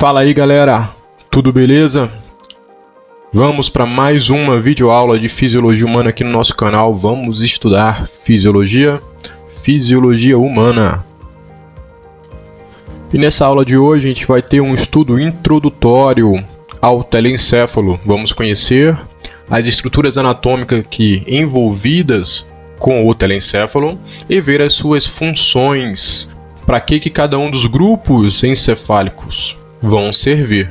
Fala aí galera, tudo beleza? Vamos para mais uma videoaula de Fisiologia Humana aqui no nosso canal. Vamos estudar Fisiologia Humana. E nessa aula de hoje a gente vai ter um estudo introdutório ao telencéfalo. Vamos conhecer as estruturas anatômicas envolvidas com o telencéfalo e ver as suas funções, para que cada um dos grupos encefálicos vão servir.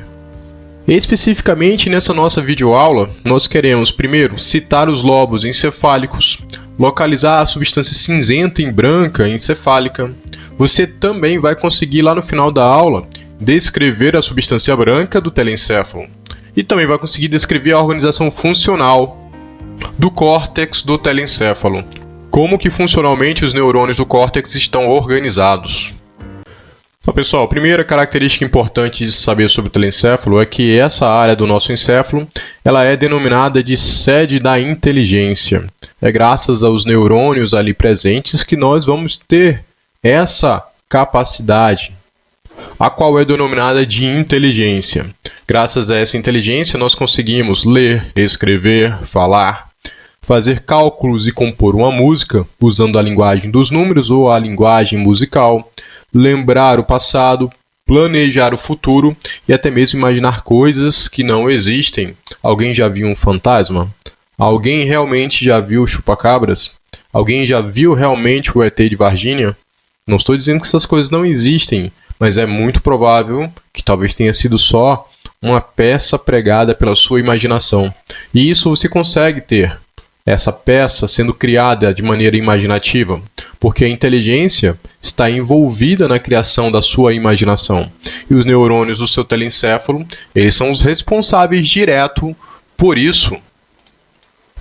Especificamente nessa nossa videoaula, nós queremos primeiro citar os lobos encefálicos, localizar a substância cinzenta e branca encefálica. Você também vai conseguir lá no final da aula descrever a substância branca do telencéfalo e também vai conseguir descrever a organização funcional do córtex do telencéfalo, como que funcionalmente os neurônios do córtex estão organizados. Então, pessoal, a primeira característica importante de saber sobre o telencéfalo é que essa área do nosso encéfalo ela é denominada de sede da inteligência. É graças aos neurônios ali presentes que nós vamos ter essa capacidade, a qual é denominada de inteligência. Graças a essa inteligência, nós conseguimos ler, escrever, falar, fazer cálculos e compor uma música usando a linguagem dos números ou a linguagem musical, lembrar o passado, planejar o futuro e até mesmo imaginar coisas que não existem. Alguém já viu um fantasma? Alguém realmente já viu chupacabras? Alguém já viu realmente o ET de Varginha? Não estou dizendo que essas coisas não existem, mas é muito provável que talvez tenha sido só uma peça pregada pela sua imaginação. E isso você consegue ter, essa peça sendo criada de maneira imaginativa, porque a inteligência está envolvida na criação da sua imaginação. E os neurônios do seu telencéfalo, eles são os responsáveis direto por isso.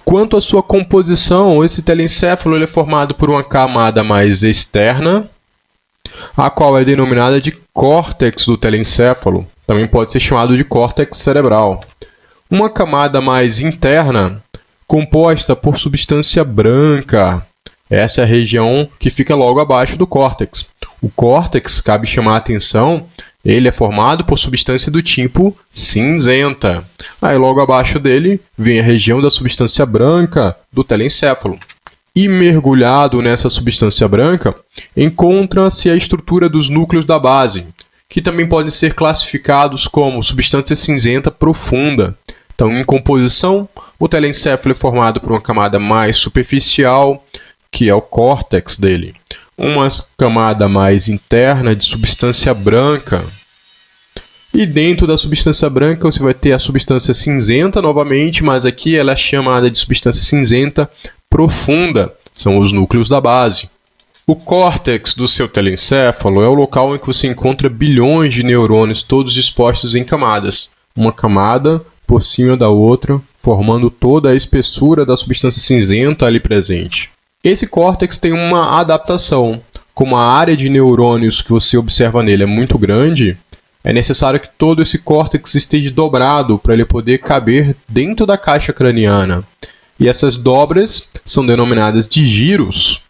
Quanto à sua composição, esse telencéfalo ele é formado por uma camada mais externa, a qual é denominada de córtex do telencéfalo, também pode ser chamado de córtex cerebral. Uma camada mais interna, composta por substância branca. Essa é a região que fica logo abaixo do córtex. O córtex, cabe chamar a atenção, ele é formado por substância do tipo cinzenta. Aí logo abaixo dele vem a região da substância branca do telencéfalo. E mergulhado nessa substância branca, encontra-se a estrutura dos núcleos da base, que também podem ser classificados como substância cinzenta profunda. Então, em composição, o telencéfalo é formado por uma camada mais superficial, que é o córtex dele. Uma camada mais interna de substância branca. E dentro da substância branca você vai ter a substância cinzenta novamente, mas aqui ela é chamada de substância cinzenta profunda. São os núcleos da base. O córtex do seu telencéfalo é o local em que você encontra bilhões de neurônios todos dispostos em camadas. Uma camada por cima da outra, formando toda a espessura da substância cinzenta ali presente. Esse córtex tem uma adaptação. Como a área de neurônios que você observa nele é muito grande, é necessário que todo esse córtex esteja dobrado para ele poder caber dentro da caixa craniana. E essas dobras são denominadas de giros.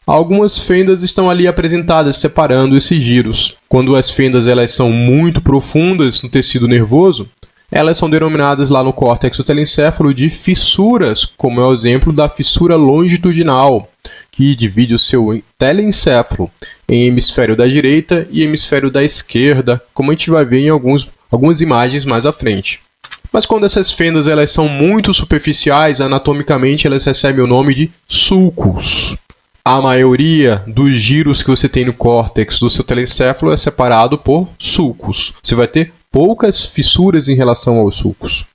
Algumas fendas estão ali apresentadas, separando esses giros. Quando as fendas elas são muito profundas no tecido nervoso, elas são denominadas lá no córtex do telencéfalo de fissuras, como é o exemplo da fissura longitudinal, que divide o seu telencéfalo em hemisfério da direita e hemisfério da esquerda, como a gente vai ver em algumas imagens mais à frente. Mas quando essas fendas elas são muito superficiais, anatomicamente elas recebem o nome de sulcos. A maioria dos giros que você tem no córtex do seu telencéfalo é separado por sulcos. Você vai ter poucas fissuras em relação aos sulcos.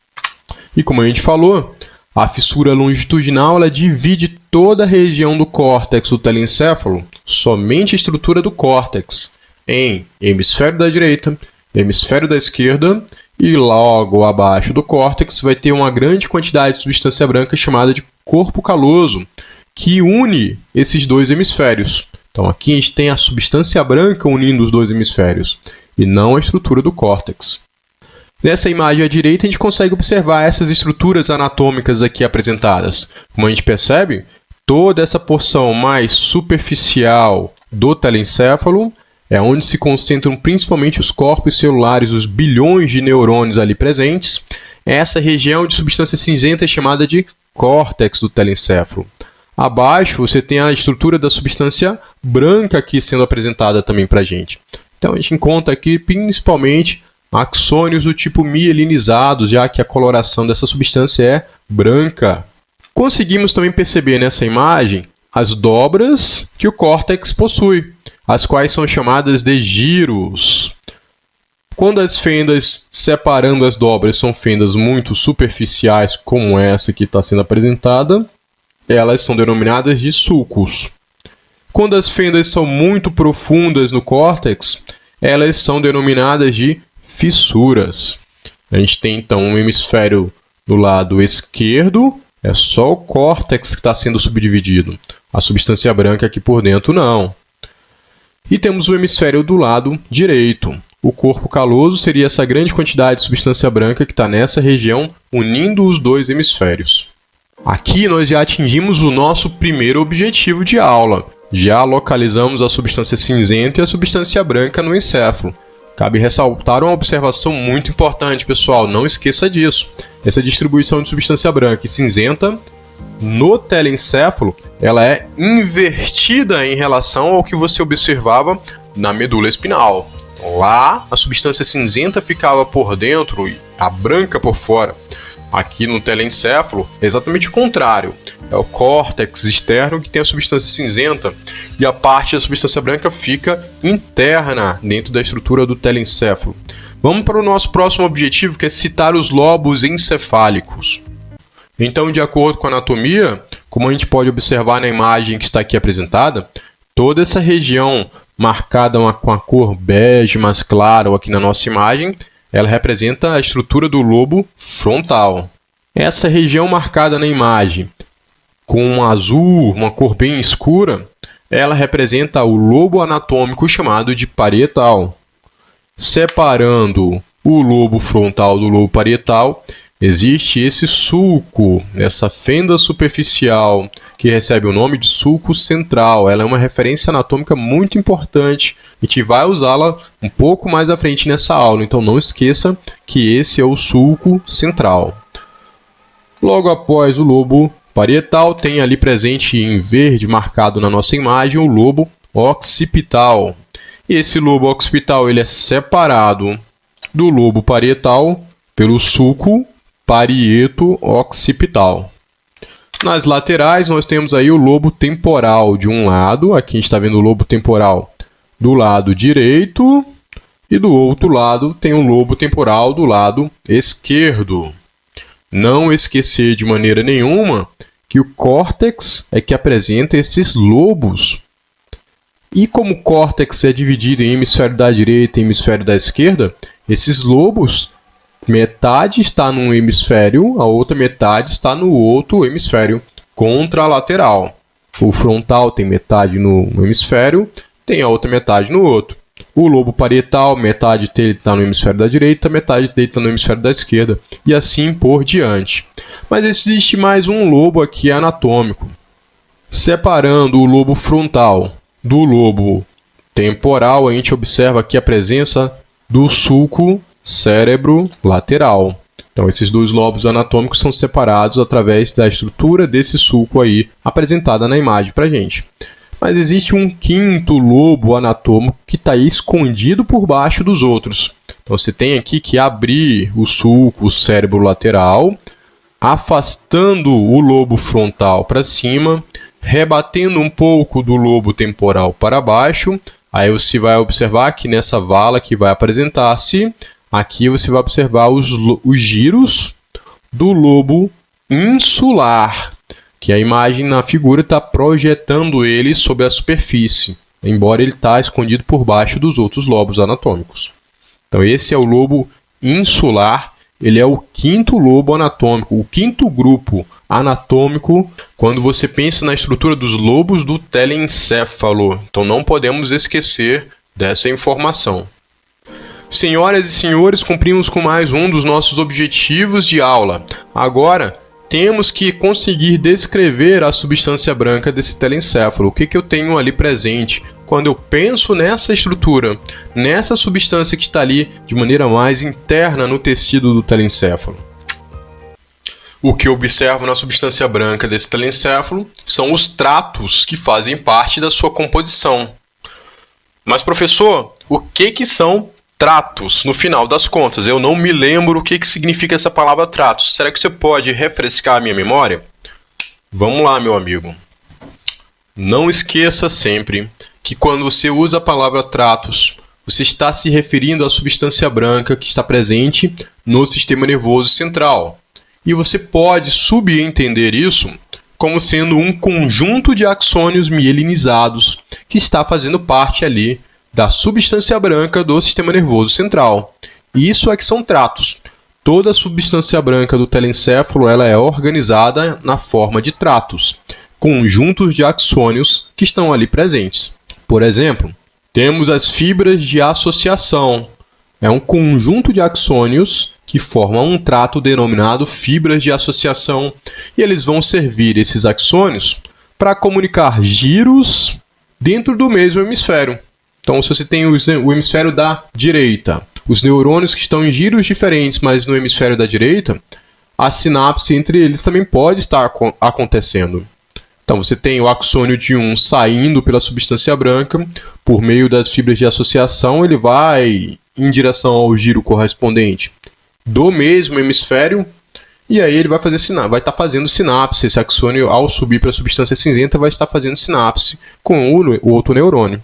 E como a gente falou, a fissura longitudinal ela divide toda a região do córtex do telencéfalo, somente a estrutura do córtex, em hemisfério da direita, hemisfério da esquerda, e logo abaixo do córtex vai ter uma grande quantidade de substância branca chamada de corpo caloso, que une esses dois hemisférios. Então aqui a gente tem a substância branca unindo os dois hemisférios, e não a estrutura do córtex. Nessa imagem à direita, a gente consegue observar essas estruturas anatômicas aqui apresentadas. Como a gente percebe, toda essa porção mais superficial do telencéfalo é onde se concentram principalmente os corpos celulares, os bilhões de neurônios ali presentes. Essa região de substância cinzenta é chamada de córtex do telencéfalo. Abaixo você tem a estrutura da substância branca aqui sendo apresentada também para a gente. Então a gente encontra aqui principalmente axônios do tipo mielinizados, já que a coloração dessa substância é branca. Conseguimos também perceber nessa imagem as dobras que o córtex possui, as quais são chamadas de giros. Quando as fendas separando as dobras são fendas muito superficiais, como essa que está sendo apresentada, elas são denominadas de sulcos. Quando as fendas são muito profundas no córtex, elas são denominadas de fissuras. A gente tem então um hemisfério do lado esquerdo, é só o córtex que está sendo subdividido. A substância branca aqui por dentro não. E temos o hemisfério do lado direito. O corpo caloso seria essa grande quantidade de substância branca que está nessa região, unindo os dois hemisférios. Aqui nós já atingimos o nosso primeiro objetivo de aula. Já localizamos a substância cinzenta e a substância branca no encéfalo. Cabe ressaltar uma observação muito importante, pessoal, não esqueça disso. Essa distribuição de substância branca e cinzenta no telencéfalo, ela é invertida em relação ao que você observava na medula espinhal. Lá, a substância cinzenta ficava por dentro e a branca por fora. Aqui no telencéfalo é exatamente o contrário. É o córtex externo que tem a substância cinzenta e a parte da substância branca fica interna dentro da estrutura do telencéfalo. Vamos para o nosso próximo objetivo, que é citar os lobos encefálicos. Então, de acordo com a anatomia, como a gente pode observar na imagem que está aqui apresentada, toda essa região marcada com a cor bege mais clara aqui na nossa imagem, ela representa a estrutura do lobo frontal. Essa região marcada na imagem com um azul, uma cor bem escura, ela representa o lobo anatômico chamado de parietal. Separando o lobo frontal do lobo parietal, existe esse sulco, essa fenda superficial, que recebe o nome de sulco central. Ela é uma referência anatômica muito importante. A gente vai usá-la um pouco mais à frente nessa aula, então não esqueça que esse é o sulco central. Logo após o lobo parietal, tem ali presente em verde marcado na nossa imagem o lobo occipital. Esse lobo occipital ele é separado do lobo parietal pelo sulco parieto-occipital. Nas laterais, nós temos aí o lobo temporal de um lado. Aqui a gente está vendo o lobo temporal do lado direito. E do outro lado tem o lobo temporal do lado esquerdo. Não esquecer de maneira nenhuma que o córtex é que apresenta esses lobos. E como o córtex é dividido em hemisfério da direita e hemisfério da esquerda, esses lobos, metade está num hemisfério, a outra metade está no outro hemisfério contralateral. O frontal tem metade no hemisfério, tem a outra metade no outro. O lobo parietal, metade dele está no hemisfério da direita, metade dele está no hemisfério da esquerda, e assim por diante. Mas existe mais um lobo aqui anatômico. Separando o lobo frontal do lobo temporal, a gente observa aqui a presença do sulco cérebro-lateral. Então, esses dois lobos anatômicos são separados através da estrutura desse sulco aí apresentada na imagem para a gente. Mas existe um quinto lobo anatômico que está aí escondido por baixo dos outros. Então, você tem aqui que abrir o sulco cérebro-lateral, afastando o lobo frontal para cima, rebatendo um pouco do lobo temporal para baixo. Aí você vai observar que nessa vala que vai apresentar-se, aqui você vai observar os giros do lobo insular, que a imagem na figura está projetando ele sobre a superfície, embora ele está escondido por baixo dos outros lobos anatômicos. Então esse é o lobo insular, ele é o quinto lobo anatômico, o quinto grupo anatômico quando você pensa na estrutura dos lobos do telencéfalo. Então não podemos esquecer dessa informação. Senhoras e senhores, cumprimos com mais um dos nossos objetivos de aula. Agora, temos que conseguir descrever a substância branca desse telencéfalo. O que eu tenho ali presente quando eu penso nessa estrutura, nessa substância que está ali de maneira mais interna no tecido do telencéfalo. O que eu observo na substância branca desse telencéfalo são os tratos que fazem parte da sua composição. Mas, professor, o que são tratos, no final das contas? Eu não me lembro o que significa essa palavra tratos. Será que você pode refrescar a minha memória? Vamos lá, meu amigo. Não esqueça sempre que quando você usa a palavra tratos, você está se referindo à substância branca que está presente no sistema nervoso central. E você pode subentender isso como sendo um conjunto de axônios mielinizados que está fazendo parte ali da substância branca do sistema nervoso central. Isso é que são tratos. Toda a substância branca do telencéfalo ela é organizada na forma de tratos, conjuntos de axônios que estão ali presentes. Por exemplo, temos as fibras de associação. É um conjunto de axônios que formam um trato denominado fibras de associação. E eles vão servir, esses axônios, para comunicar giros dentro do mesmo hemisfério. Então, se você tem o hemisfério da direita, os neurônios que estão em giros diferentes, mas no hemisfério da direita, a sinapse entre eles também pode estar acontecendo. Então, você tem o axônio de um saindo pela substância branca, por meio das fibras de associação, ele vai em direção ao giro correspondente do mesmo hemisfério, e aí ele vai estar fazendo sinapse. Esse axônio, ao subir para a substância cinzenta, vai estar fazendo sinapse com o outro neurônio.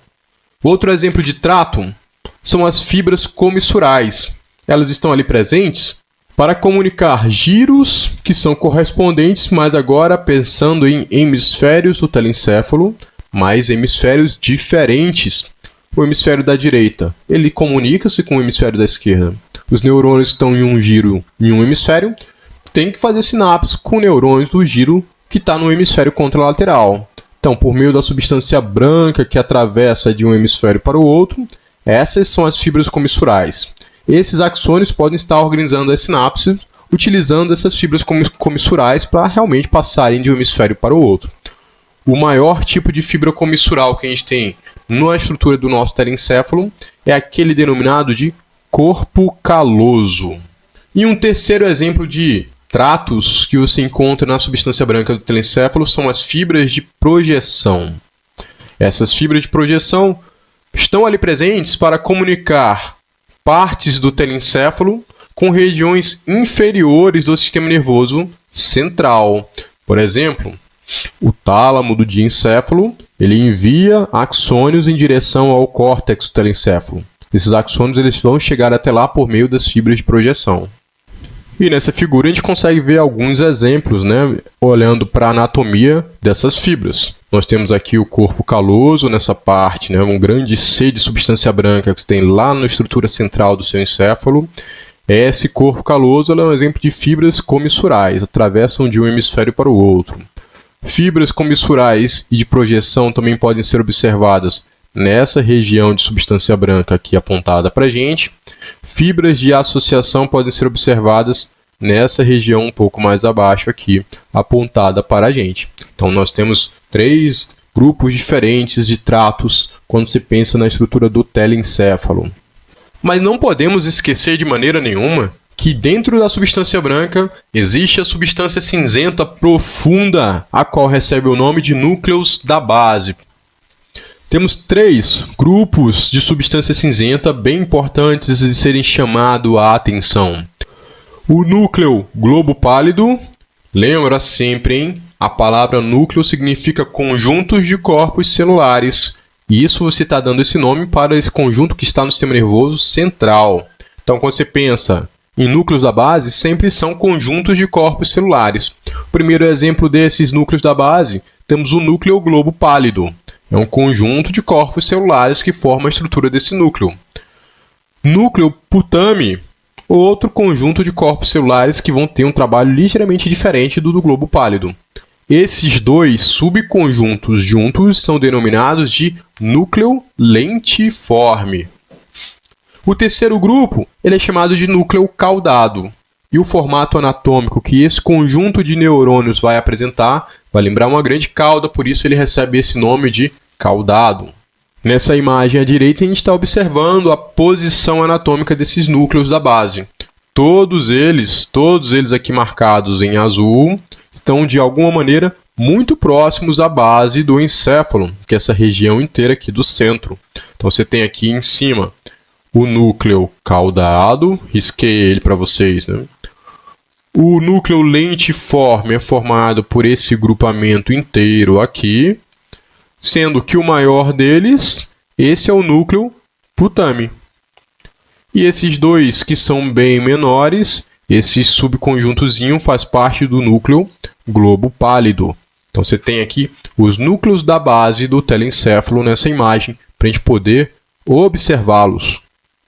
Outro exemplo de trato são as fibras comissurais. Elas estão ali presentes para comunicar giros que são correspondentes, mas agora pensando em hemisférios do telencéfalo, mas hemisférios diferentes. O hemisfério da direita, ele comunica-se com o hemisfério da esquerda. Os neurônios que estão em um giro em um hemisfério têm que fazer sinapse com neurônios do giro que está no hemisfério contralateral. Então, por meio da substância branca que atravessa de um hemisfério para o outro, essas são as fibras comissurais. Esses axônios podem estar organizando as sinapses utilizando essas fibras comissurais para realmente passarem de um hemisfério para o outro. O maior tipo de fibra comissural que a gente tem na estrutura do nosso telencéfalo é aquele denominado de corpo caloso. E um terceiro exemplo de tratos que você encontra na substância branca do telencéfalo são as fibras de projeção. Essas fibras de projeção estão ali presentes para comunicar partes do telencéfalo com regiões inferiores do sistema nervoso central. Por exemplo, o tálamo do diencéfalo, ele envia axônios em direção ao córtex do telencéfalo. Esses axônios eles vão chegar até lá por meio das fibras de projeção. E nessa figura a gente consegue ver alguns exemplos, olhando para a anatomia dessas fibras. Nós temos aqui o corpo caloso nessa parte, um grande C de substância branca que você tem lá na estrutura central do seu encéfalo. Esse corpo caloso é um exemplo de fibras comissurais, atravessam de um hemisfério para o outro. Fibras comissurais e de projeção também podem ser observadas nessa região de substância branca aqui apontada para a gente. Fibras de associação podem ser observadas nessa região um pouco mais abaixo aqui, apontada para a gente. Então, nós temos 3 grupos diferentes de tratos quando se pensa na estrutura do telencéfalo. Mas não podemos esquecer de maneira nenhuma que dentro da substância branca existe a substância cinzenta profunda, a qual recebe o nome de núcleos da base. Temos 3 grupos de substância cinzenta bem importantes de serem chamados a atenção. O núcleo globo pálido, lembra sempre, hein? A palavra núcleo significa conjuntos de corpos celulares. E isso você está dando esse nome para esse conjunto que está no sistema nervoso central. Então, quando você pensa em núcleos da base, sempre são conjuntos de corpos celulares. O primeiro exemplo desses núcleos da base, temos o núcleo globo pálido. É um conjunto de corpos celulares que forma a estrutura desse núcleo. Núcleo putame, outro conjunto de corpos celulares que vão ter um trabalho ligeiramente diferente do globo pálido. Esses 2 subconjuntos juntos são denominados de núcleo lentiforme. O terceiro grupo ele é chamado de núcleo caudado. E o formato anatômico que esse conjunto de neurônios vai apresentar vai lembrar uma grande cauda, por isso ele recebe esse nome de caudado. Nessa imagem à direita, a gente está observando a posição anatômica desses núcleos da base. Todos eles aqui marcados em azul, estão de alguma maneira muito próximos à base do encéfalo, que é essa região inteira aqui do centro. Então, você tem aqui em cima o núcleo caudado, risquei ele para vocês, né? O núcleo lentiforme é formado por esse grupamento inteiro aqui, sendo que o maior deles, esse é o núcleo putame. E esses dois que são bem menores, esse subconjuntozinho faz parte do núcleo globo pálido. Então, você tem aqui os núcleos da base do telencéfalo nessa imagem, para a gente poder observá-los.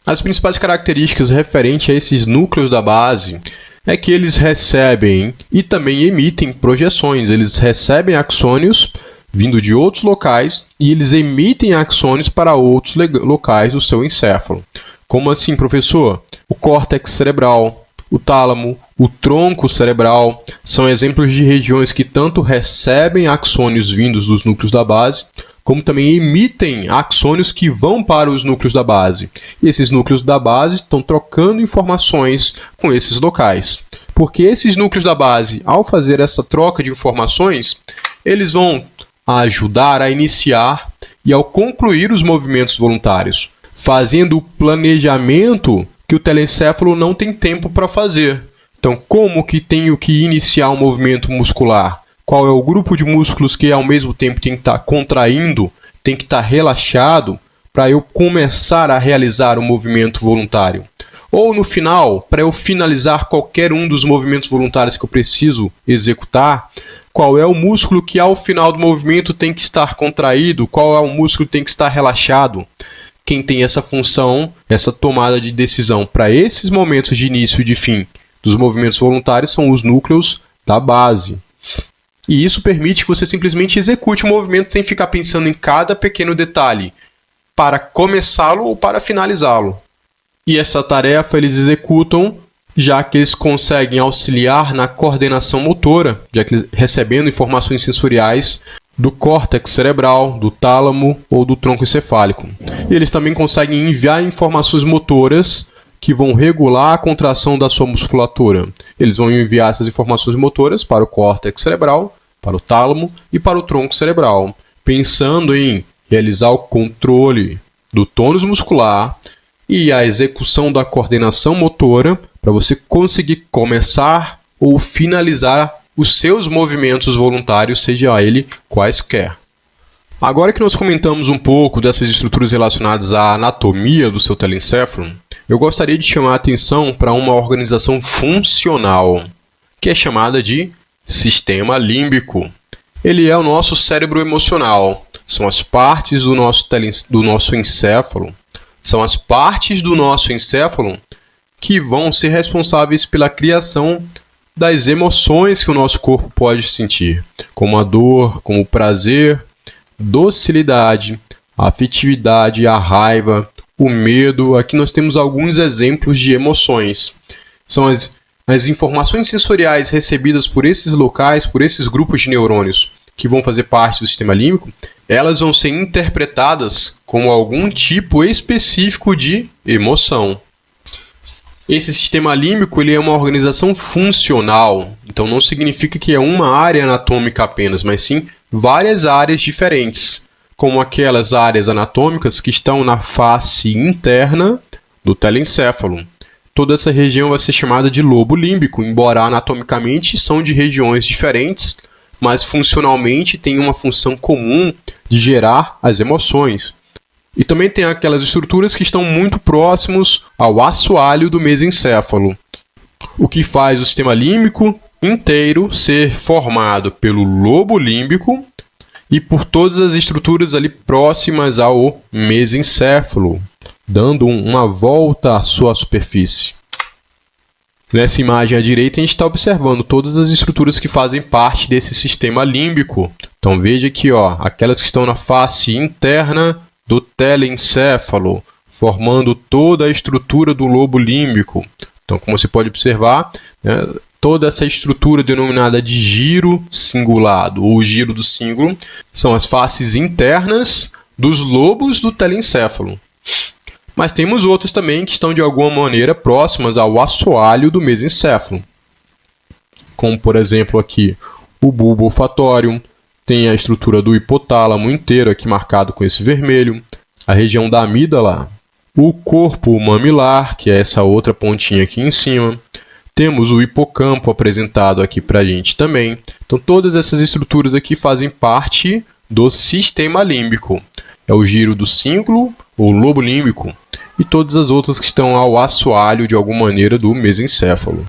As principais características referentes a esses núcleos da base é que eles recebem e também emitem projeções. Eles recebem axônios vindo de outros locais e eles emitem axônios para outros locais do seu encéfalo. Como assim, professor? O córtex cerebral, o tálamo, o tronco cerebral são exemplos de regiões que tanto recebem axônios vindos dos núcleos da base, como também emitem axônios que vão para os núcleos da base. E esses núcleos da base estão trocando informações com esses locais. Porque esses núcleos da base, ao fazer essa troca de informações, eles vão ajudar a iniciar e ao concluir os movimentos voluntários, fazendo o planejamento que o telencéfalo não tem tempo para fazer. Então, como que tenho que iniciar um movimento muscular? Qual é o grupo de músculos que ao mesmo tempo tem que estar contraindo, tem que estar relaxado para eu começar a realizar o movimento voluntário? Ou no final, para eu finalizar qualquer um dos movimentos voluntários que eu preciso executar, qual é o músculo que ao final do movimento tem que estar contraído? Qual é o músculo que tem que estar relaxado? Quem tem essa função, essa tomada de decisão para esses momentos de início e de fim dos movimentos voluntários são os núcleos da base. E isso permite que você simplesmente execute o movimento sem ficar pensando em cada pequeno detalhe para começá-lo ou para finalizá-lo. E essa tarefa eles executam já que eles conseguem auxiliar na coordenação motora, já que eles recebendo informações sensoriais do córtex cerebral, do tálamo ou do tronco encefálico. E eles também conseguem enviar informações motoras que vão regular a contração da sua musculatura. Eles vão enviar essas informações motoras para o córtex cerebral, para o tálamo e para o tronco cerebral, pensando em realizar o controle do tônus muscular e a execução da coordenação motora para você conseguir começar ou finalizar os seus movimentos voluntários, seja ele quaisquer. Agora que nós comentamos um pouco dessas estruturas relacionadas à anatomia do seu telencéfalo, eu gostaria de chamar a atenção para uma organização funcional, que é chamada de sistema límbico. Ele é o nosso cérebro emocional, são as partes do nosso encéfalo, são as partes do nosso encéfalo que vão ser responsáveis pela criação das emoções que o nosso corpo pode sentir, como a dor, como o prazer, docilidade, a afetividade, a raiva, o medo. Aqui nós temos alguns exemplos de emoções. São as informações sensoriais recebidas por esses locais, por esses grupos de neurônios que vão fazer parte do sistema límbico, elas vão ser interpretadas como algum tipo específico de emoção. Esse sistema límbico ele é uma organização funcional, então não significa que é uma área anatômica apenas, mas sim várias áreas diferentes, como aquelas áreas anatômicas que estão na face interna do telencéfalo. Toda essa região vai ser chamada de lobo límbico, embora anatomicamente são de regiões diferentes, mas funcionalmente tem uma função comum de gerar as emoções. E também tem aquelas estruturas que estão muito próximos ao assoalho do mesencéfalo, o que faz o sistema límbico inteiro ser formado pelo lobo límbico e por todas as estruturas ali próximas ao mesencéfalo, dando uma volta à sua superfície. Nessa imagem à direita, a gente está observando todas as estruturas que fazem parte desse sistema límbico. Então veja aqui, aquelas que estão na face interna do telencéfalo, formando toda a estrutura do lobo límbico. Então, como você pode observar, toda essa estrutura denominada de giro cingulado ou giro do cíngulo são as faces internas dos lobos do telencéfalo. Mas temos outras também que estão de alguma maneira próximas ao assoalho do mesencéfalo. Como, por exemplo, aqui o bulbo olfatório, tem a estrutura do hipotálamo inteiro aqui marcado com esse vermelho, a região da amígdala, o corpo mamilar, que é essa outra pontinha aqui em cima. Temos o hipocampo apresentado aqui para a gente também. Então, todas essas estruturas aqui fazem parte do sistema límbico. É o giro do cíngulo, ou lobo límbico, e todas as outras que estão ao assoalho, de alguma maneira, do mesencéfalo.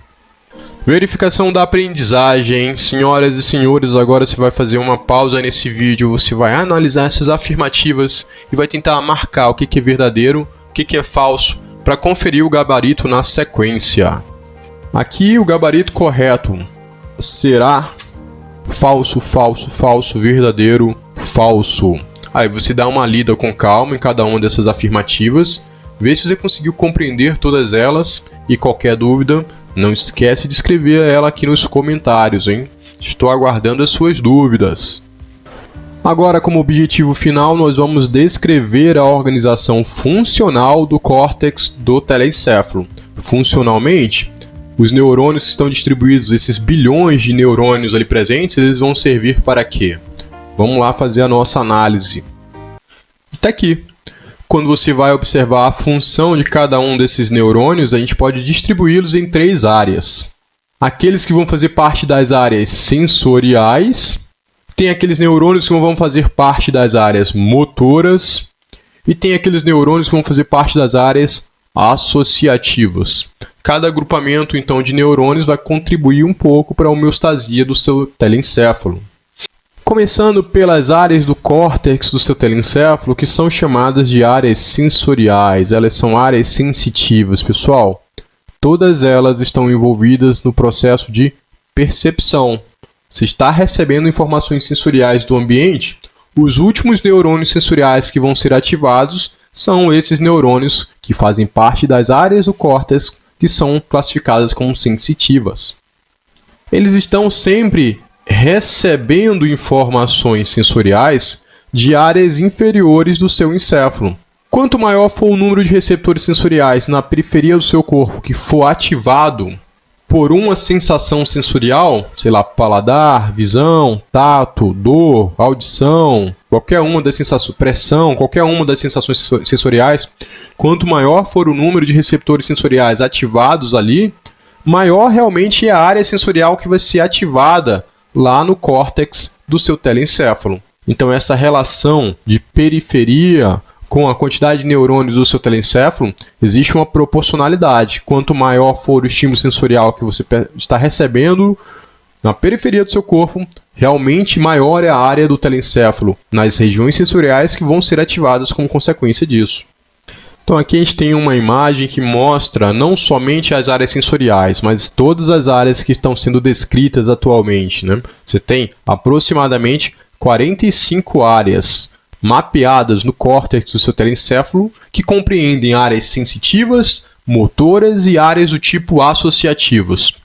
Verificação da aprendizagem. Senhoras e senhores, agora você vai fazer uma pausa nesse vídeo, você vai analisar essas afirmativas e vai tentar marcar o que é verdadeiro, o que é falso, para conferir o gabarito na sequência. Aqui o gabarito correto será falso, falso, falso, verdadeiro, falso. Aí você dá uma lida com calma em cada uma dessas afirmativas, vê se você conseguiu compreender todas elas e qualquer dúvida, não esquece de escrever ela aqui nos comentários, hein? Estou aguardando as suas dúvidas. Agora, como objetivo final, nós vamos descrever a organização funcional do córtex do telencéfalo. Funcionalmente, os neurônios que estão distribuídos, esses bilhões de neurônios ali presentes, eles vão servir para quê? Vamos lá fazer a nossa análise. Está aqui. Quando você vai observar a função de cada um desses neurônios, a gente pode distribuí-los em 3 áreas. Aqueles que vão fazer parte das áreas sensoriais, tem aqueles neurônios que vão fazer parte das áreas motoras e tem aqueles neurônios que vão fazer parte das áreas associativas. Cada agrupamento, então, de neurônios vai contribuir um pouco para a homeostasia do seu telencéfalo. Começando pelas áreas do córtex do seu telencéfalo, que são chamadas de áreas sensoriais. Elas são áreas sensitivas, pessoal. Todas elas estão envolvidas no processo de percepção. Você está recebendo informações sensoriais do ambiente, os últimos neurônios sensoriais que vão ser ativados são esses neurônios que fazem parte das áreas do córtex que são classificadas como sensitivas. Eles estão sempre recebendo informações sensoriais de áreas inferiores do seu encéfalo. Quanto maior for o número de receptores sensoriais na periferia do seu corpo que for ativado por uma sensação sensorial, sei lá, paladar, visão, tato, dor, audição, qualquer uma das sensações, pressão, qualquer uma das sensações sensoriais, quanto maior for o número de receptores sensoriais ativados ali, maior realmente é a área sensorial que vai ser ativada lá no córtex do seu telencéfalo. Então, essa relação de periferia com a quantidade de neurônios do seu telencéfalo, existe uma proporcionalidade. Quanto maior for o estímulo sensorial que você está recebendo na periferia do seu corpo, realmente maior é a área do telencéfalo nas regiões sensoriais que vão ser ativadas como consequência disso. Então, aqui a gente tem uma imagem que mostra não somente as áreas sensoriais, mas todas as áreas que estão sendo descritas atualmente, né? Você tem aproximadamente 45 áreas mapeadas no córtex do seu telencéfalo que compreendem áreas sensitivas, motoras e áreas do tipo associativas.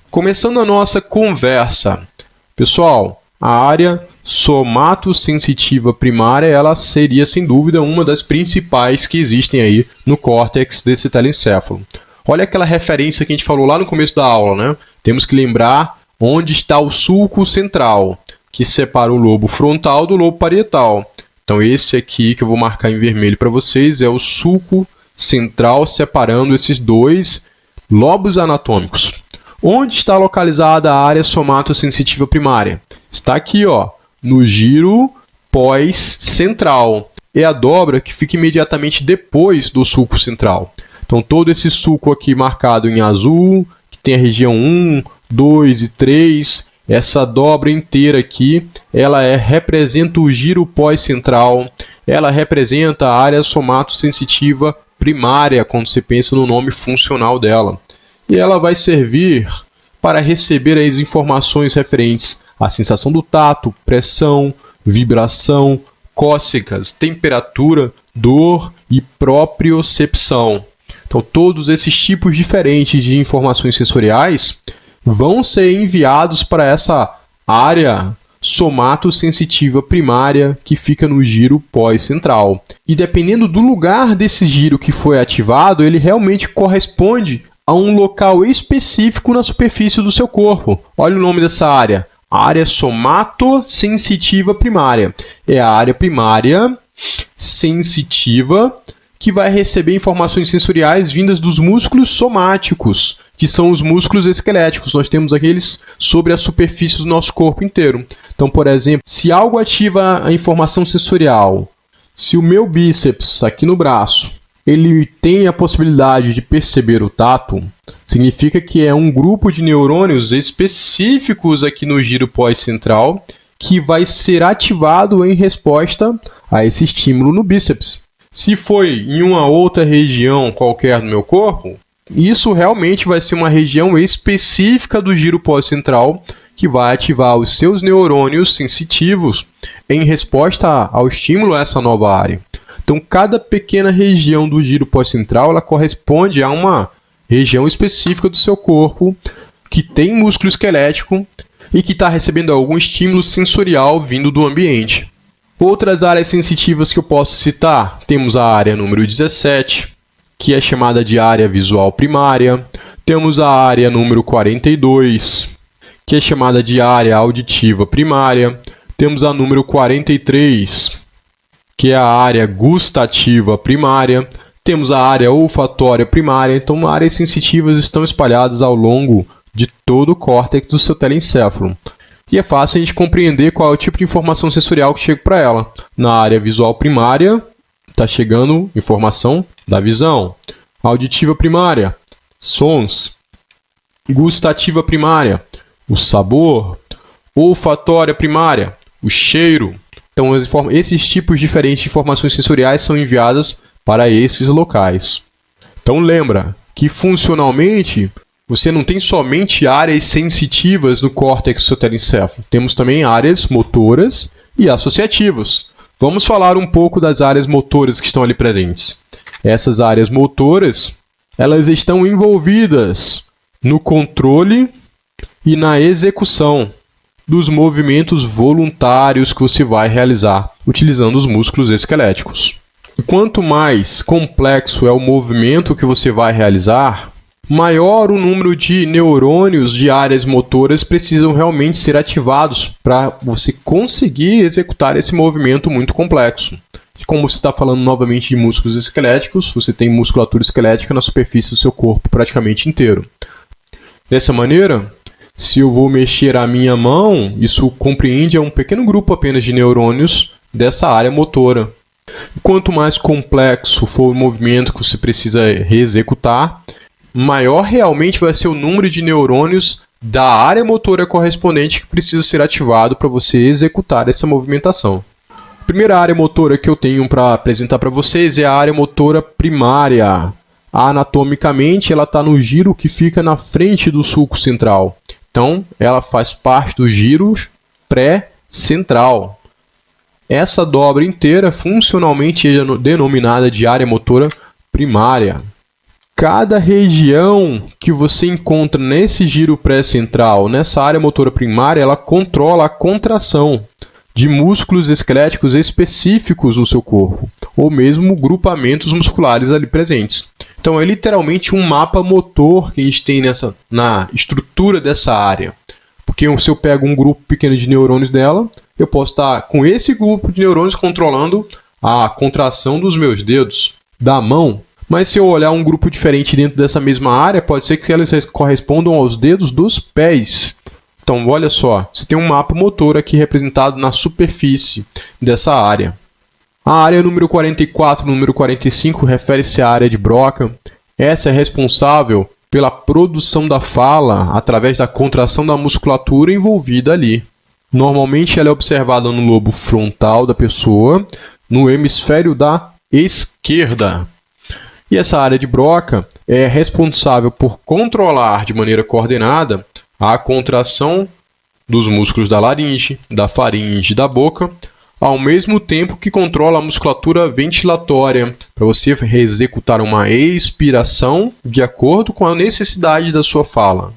Começando a nossa conversa, pessoal, a área somatosensitiva primária, ela seria sem dúvida uma das principais que existem aí no córtex desse telencéfalo. Olha aquela referência que a gente falou lá no começo da aula, né? Temos que lembrar onde está o sulco central, que separa o lobo frontal do lobo parietal. Então, esse aqui que eu vou marcar em vermelho para vocês é o sulco central separando esses 2 lobos anatômicos. Onde está localizada a área somatosensitiva primária? Está aqui, ó, no giro pós-central. É a dobra que fica imediatamente depois do sulco central. Então, todo esse sulco aqui marcado em azul, que tem a região 1, 2 e 3, essa dobra inteira aqui, ela representa o giro pós-central, ela representa a área somatosensitiva primária, quando você pensa no nome funcional dela. E ela vai servir para receber as informações referentes à sensação do tato, pressão, vibração, cócegas, temperatura, dor e propriocepção. Então, todos esses tipos diferentes de informações sensoriais vão ser enviados para essa área somatosensitiva primária, que fica no giro pós-central. E dependendo do lugar desse giro que foi ativado, ele realmente corresponde a um local específico na superfície do seu corpo. Olha o nome dessa área. Área somatosensitiva primária. É a área primária sensitiva que vai receber informações sensoriais vindas dos músculos somáticos, que são os músculos esqueléticos. Nós temos aqueles sobre a superfície do nosso corpo inteiro. Então, por exemplo, se algo ativa a informação sensorial, se o meu bíceps aqui no braço, ele tem a possibilidade de perceber o tato, significa que é um grupo de neurônios específicos aqui no giro pós-central que vai ser ativado em resposta a esse estímulo no bíceps. Se foi em uma outra região qualquer do meu corpo, isso realmente vai ser uma região específica do giro pós-central que vai ativar os seus neurônios sensitivos em resposta ao estímulo a essa nova área. Então, cada pequena região do giro pós-central ela corresponde a uma região específica do seu corpo que tem músculo esquelético e que está recebendo algum estímulo sensorial vindo do ambiente. Outras áreas sensitivas que eu posso citar, temos a área número 17, que é chamada de área visual primária. Temos a área número 42, que é chamada de área auditiva primária. Temos a número 43, que é a área gustativa primária. Temos a área olfatória primária. Então, áreas sensitivas estão espalhadas ao longo de todo o córtex do seu telencéfalo. E é fácil a gente compreender qual é o tipo de informação sensorial que chega para ela. Na área visual primária, está chegando informação da visão. Auditiva primária, sons. Gustativa primária, o sabor. Olfatória primária, o cheiro. Então, esses tipos diferentes de informações sensoriais são enviadas para esses locais. Então, lembra que funcionalmente você não tem somente áreas sensitivas no córtex do seu telencéfalo. Temos também áreas motoras e associativas. Vamos falar um pouco das áreas motoras que estão ali presentes. Essas áreas motoras, elas estão envolvidas no controle e na execução dos movimentos voluntários que você vai realizar utilizando os músculos esqueléticos. E quanto mais complexo é o movimento que você vai realizar, maior o número de neurônios de áreas motoras precisam realmente ser ativados para você conseguir executar esse movimento muito complexo. Como você está falando novamente de músculos esqueléticos, você tem musculatura esquelética na superfície do seu corpo praticamente inteiro. Dessa maneira, se eu vou mexer a minha mão, isso compreende um pequeno grupo apenas de neurônios dessa área motora. Quanto mais complexo for o movimento que você precisa reexecutar, maior realmente vai ser o número de neurônios da área motora correspondente que precisa ser ativado para você executar essa movimentação. A primeira área motora que eu tenho para apresentar para vocês é a área motora primária. Anatomicamente, ela está no giro que fica na frente do sulco central. Então, ela faz parte do giro pré-central. Essa dobra inteira funcionalmente é denominada de área motora primária. Cada região que você encontra nesse giro pré-central, nessa área motora primária, ela controla a contração de músculos esqueléticos específicos no seu corpo, ou mesmo grupamentos musculares ali presentes. Então, é literalmente um mapa motor que a gente tem na estrutura dessa área. Porque se eu pego um grupo pequeno de neurônios dela, eu posso estar com esse grupo de neurônios controlando a contração dos meus dedos, da mão. Mas se eu olhar um grupo diferente dentro dessa mesma área, pode ser que elas correspondam aos dedos dos pés. Então, olha só, você tem um mapa motor aqui representado na superfície dessa área. A área número 44 e número 45 refere-se à área de Broca. Essa é responsável pela produção da fala através da contração da musculatura envolvida ali. Normalmente, ela é observada no lobo frontal da pessoa, no hemisfério da esquerda. E essa área de Broca é responsável por controlar de maneira coordenada a contração dos músculos da laringe, da faringe e da boca, ao mesmo tempo que controla a musculatura ventilatória, para você executar uma expiração de acordo com a necessidade da sua fala.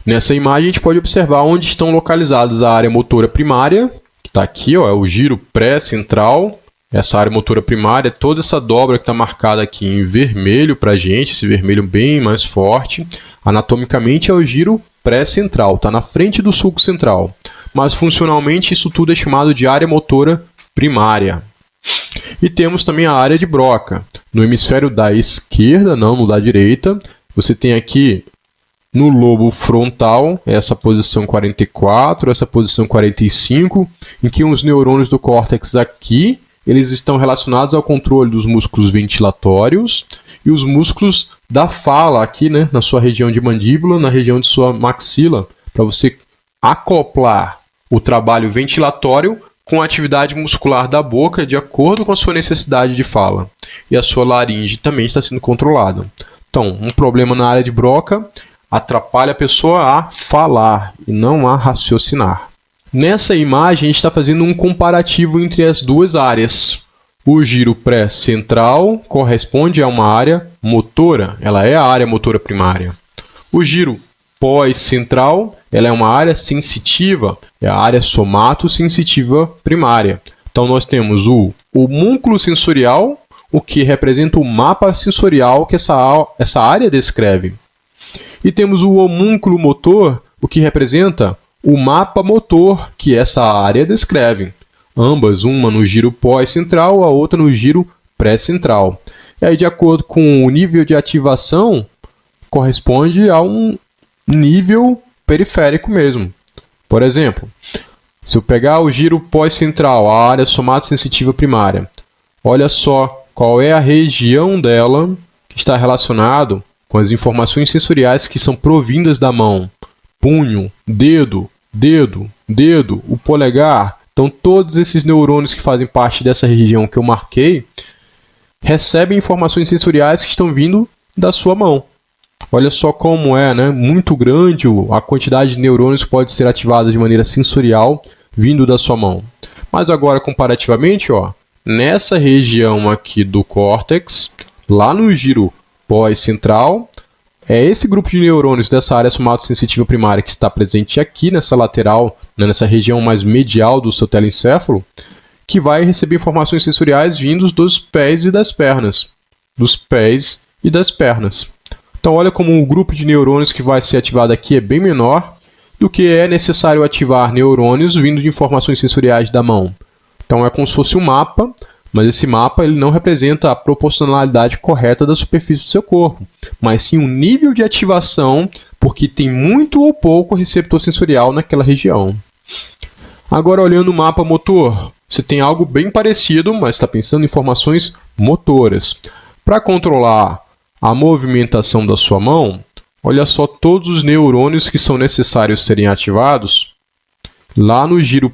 Nessa imagem, a gente pode observar onde estão localizadas a área motora primária, que está aqui, ó, é o giro pré-central. Essa área motora primária, toda essa dobra que está marcada aqui em vermelho para a gente, esse vermelho bem mais forte, anatomicamente é o giro pré-central, está na frente do sulco central. Mas funcionalmente isso tudo é chamado de área motora primária. E temos também a área de Broca. No hemisfério da esquerda, não no da direita, você tem aqui no lobo frontal, essa posição 44, essa posição 45, em que os neurônios do córtex aqui, eles estão relacionados ao controle dos músculos ventilatórios e os músculos da fala aqui, né, na sua região de mandíbula, na região de sua maxila, para você acoplar o trabalho ventilatório com a atividade muscular da boca de acordo com a sua necessidade de fala. E a sua laringe também está sendo controlada. Então, um problema na área de Broca atrapalha a pessoa a falar e não a raciocinar. Nessa imagem, a gente está fazendo um comparativo entre as duas áreas. O giro pré-central corresponde a uma área motora, ela é a área motora primária. O giro pós-central, ela é uma área sensitiva, é a área somatosensitiva primária. Então, nós temos o homúnculo sensorial, o que representa o mapa sensorial que essa área descreve. E temos o homúnculo motor, o que representa o mapa motor que essa área descreve. Ambas, uma no giro pós-central, a outra no giro pré-central. E aí, de acordo com o nível de ativação, corresponde a um nível periférico mesmo. Por exemplo, se eu pegar o giro pós-central, a área somatosensitiva primária, olha só qual é a região dela que está relacionado com as informações sensoriais que são provindas da mão. Punho, dedo, o polegar. Então, todos esses neurônios que fazem parte dessa região que eu marquei recebem informações sensoriais que estão vindo da sua mão. Olha só como é, né? Muito grande a quantidade de neurônios que pode ser ativada de maneira sensorial vindo da sua mão. Mas agora, comparativamente, ó, nessa região aqui do córtex, lá no giro pós-central, é esse grupo de neurônios dessa área somatosensitiva primária que está presente aqui nessa lateral, né, nessa região mais medial do seu telencéfalo, que vai receber informações sensoriais vindos dos pés e das pernas. Dos pés e das pernas. Então, olha como o grupo de neurônios que vai ser ativado aqui é bem menor do que é necessário ativar neurônios vindo de informações sensoriais da mão. Então, é como se fosse um mapa, mas esse mapa ele não representa a proporcionalidade correta da superfície do seu corpo, mas sim um nível de ativação, porque tem muito ou pouco receptor sensorial naquela região. Agora, olhando o mapa motor, você tem algo bem parecido, mas está pensando em informações motoras. Para controlar a movimentação da sua mão, olha só todos os neurônios que são necessários serem ativados lá no giro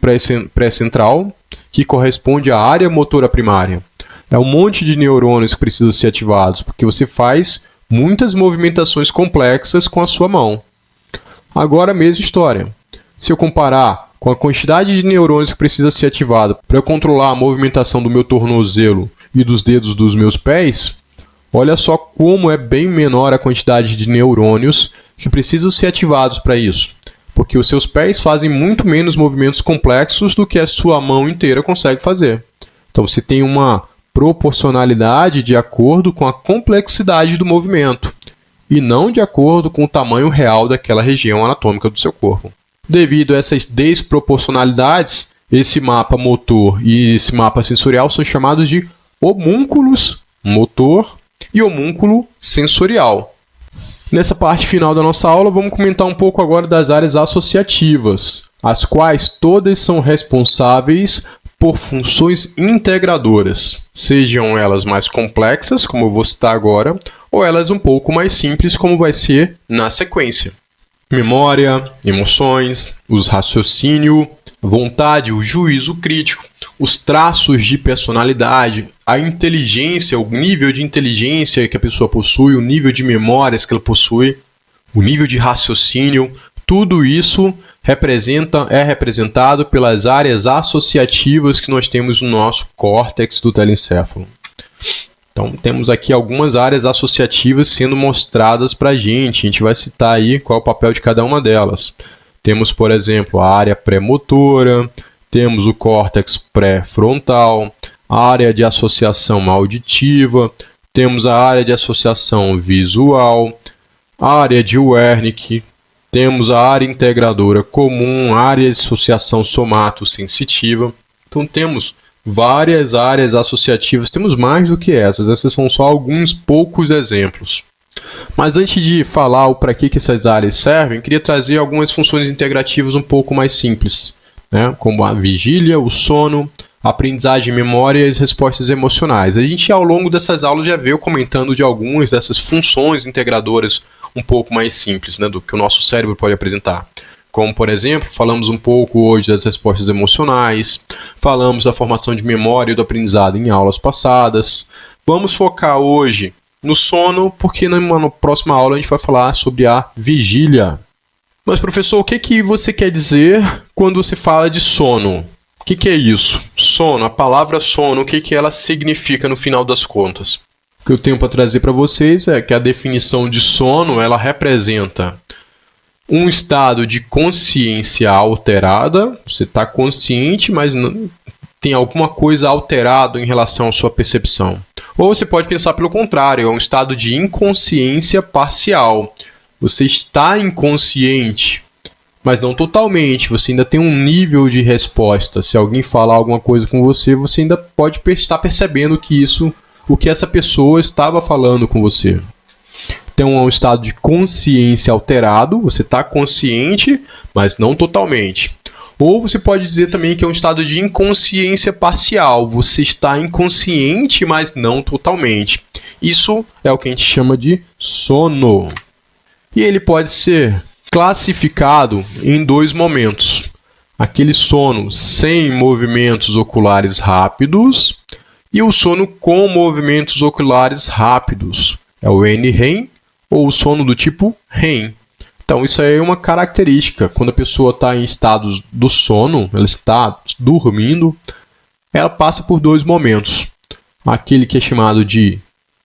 pré-central, que corresponde à área motora primária. É um monte de neurônios que precisam ser ativados, porque você faz muitas movimentações complexas com a sua mão. Agora, a mesma história. Se eu comparar com a quantidade de neurônios que precisa ser ativada para eu controlar a movimentação do meu tornozelo e dos dedos dos meus pés, olha só como é bem menor a quantidade de neurônios que precisam ser ativados para isso. Porque os seus pés fazem muito menos movimentos complexos do que a sua mão inteira consegue fazer. Então, você tem uma proporcionalidade de acordo com a complexidade do movimento e não de acordo com o tamanho real daquela região anatômica do seu corpo. Devido a essas desproporcionalidades, esse mapa motor e esse mapa sensorial são chamados de homúnculos motor e homúnculo sensorial. Nessa parte final da nossa aula, vamos comentar um pouco agora das áreas associativas, as quais todas são responsáveis por funções integradoras, sejam elas mais complexas, como eu vou citar agora, ou elas um pouco mais simples, como vai ser na sequência. Memória, emoções, os raciocínio, vontade, o juízo crítico, os traços de personalidade, a inteligência, o nível de inteligência que a pessoa possui, o nível de memórias que ela possui, o nível de raciocínio, tudo isso é representado pelas áreas associativas que nós temos no nosso córtex do telencéfalo. Então, temos aqui algumas áreas associativas sendo mostradas para a gente vai citar aí qual é o papel de cada uma delas. Temos, por exemplo, a área pré-motora, temos o córtex pré-frontal, a área de associação auditiva, temos a área de associação visual, a área de Wernicke, temos a área integradora comum, a área de associação somato-sensitiva. Então, temos várias áreas associativas, temos mais do que essas são só alguns poucos exemplos. Mas antes de falar o para que essas áreas servem, queria trazer algumas funções integrativas um pouco mais simples, como a vigília, o sono, a aprendizagem, memória e as respostas emocionais. A gente, ao longo dessas aulas, já veio comentando de algumas dessas funções integradoras um pouco mais simples, do que o nosso cérebro pode apresentar. Como, por exemplo, falamos um pouco hoje das respostas emocionais, falamos da formação de memória e do aprendizado em aulas passadas. Vamos focar hoje no sono, porque na próxima aula a gente vai falar sobre a vigília. Mas, professor, o que você quer dizer quando você fala de sono? O que é isso? Sono, a palavra sono, o que ela significa no final das contas? O que eu tenho para trazer para vocês é que a definição de sono, ela representa um estado de consciência alterada. Você está consciente, mas não tem alguma coisa alterada em relação à sua percepção. Ou você pode pensar pelo contrário, é um estado de inconsciência parcial. Você está inconsciente, mas não totalmente. Você ainda tem um nível de resposta. Se alguém falar alguma coisa com você, você ainda pode estar percebendo o que essa pessoa estava falando com você. Então, é um estado de consciência alterado. Você está consciente, mas não totalmente. Ou você pode dizer também que é um estado de inconsciência parcial. Você está inconsciente, mas não totalmente. Isso é o que a gente chama de sono. E ele pode ser classificado em dois momentos. Aquele sono sem movimentos oculares rápidos e o sono com movimentos oculares rápidos. É o NREM ou o sono do tipo REM. Então, isso aí é uma característica. Quando a pessoa está em estados do sono, ela está dormindo, ela passa por dois momentos. Aquele que é chamado de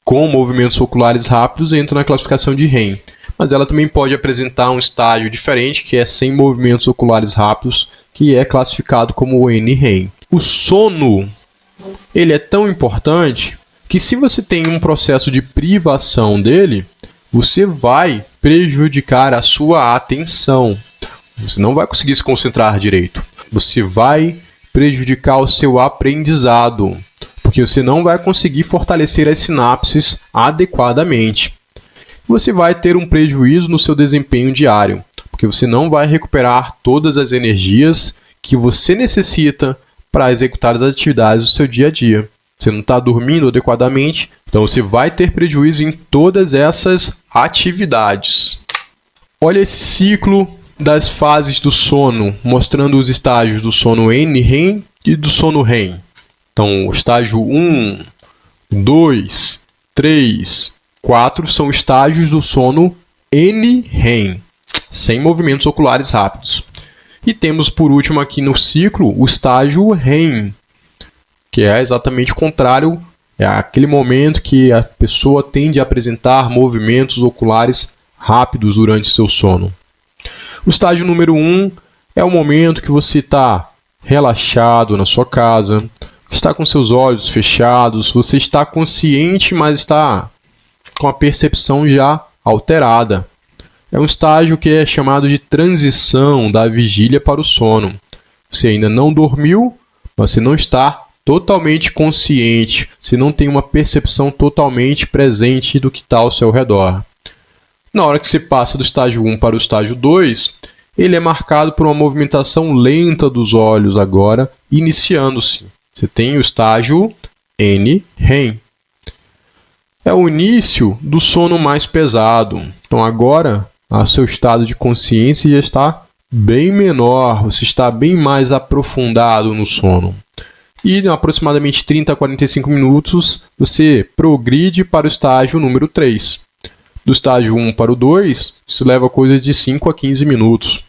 com movimentos oculares rápidos entra na classificação de REM. Mas ela também pode apresentar um estágio diferente, que é sem movimentos oculares rápidos, que é classificado como o NREM. O sono, ele é tão importante que se você tem um processo de privação dele, você vai prejudicar a sua atenção. Você não vai conseguir se concentrar direito. Você vai prejudicar o seu aprendizado, porque você não vai conseguir fortalecer as sinapses adequadamente. Você vai ter um prejuízo no seu desempenho diário, porque você não vai recuperar todas as energias que você necessita para executar as atividades do seu dia a dia. Você não está dormindo adequadamente, então você vai ter prejuízo em todas essas atividades. Olha esse ciclo das fases do sono, mostrando os estágios do sono NREM e do sono REM. Então, o estágio 1, 2, 3, 4 são estágios do sono NREM, sem movimentos oculares rápidos. E temos, por último, aqui no ciclo, o estágio REM, que é exatamente o contrário, é aquele momento que a pessoa tende a apresentar movimentos oculares rápidos durante seu sono. O estágio número 1 é o momento que você está relaxado na sua casa, está com seus olhos fechados, você está consciente, mas está com a percepção já alterada. É um estágio que é chamado de transição da vigília para o sono. Você ainda não dormiu, mas você não está totalmente consciente, você não tem uma percepção totalmente presente do que está ao seu redor. Na hora que você passa do estágio 1 para o estágio 2, ele é marcado por uma movimentação lenta dos olhos agora, iniciando-se. Você tem o estágio NREM. É o início do sono mais pesado. Então agora, o seu estado de consciência já está bem menor, você está bem mais aprofundado no sono. E em aproximadamente 30 a 45 minutos, você progride para o estágio número 3. Do estágio 1 para o 2, isso leva coisa de 5 a 15 minutos.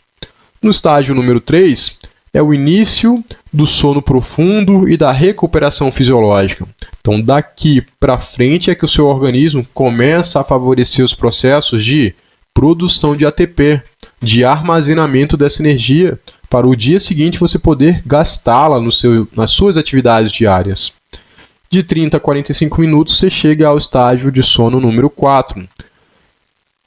No estágio número 3, é o início do sono profundo e da recuperação fisiológica. Então, daqui para frente é que o seu organismo começa a favorecer os processos de produção de ATP, de armazenamento dessa energia, para o dia seguinte você poder gastá-la nas suas atividades diárias. De 30 a 45 minutos você chega ao estágio de sono número 4,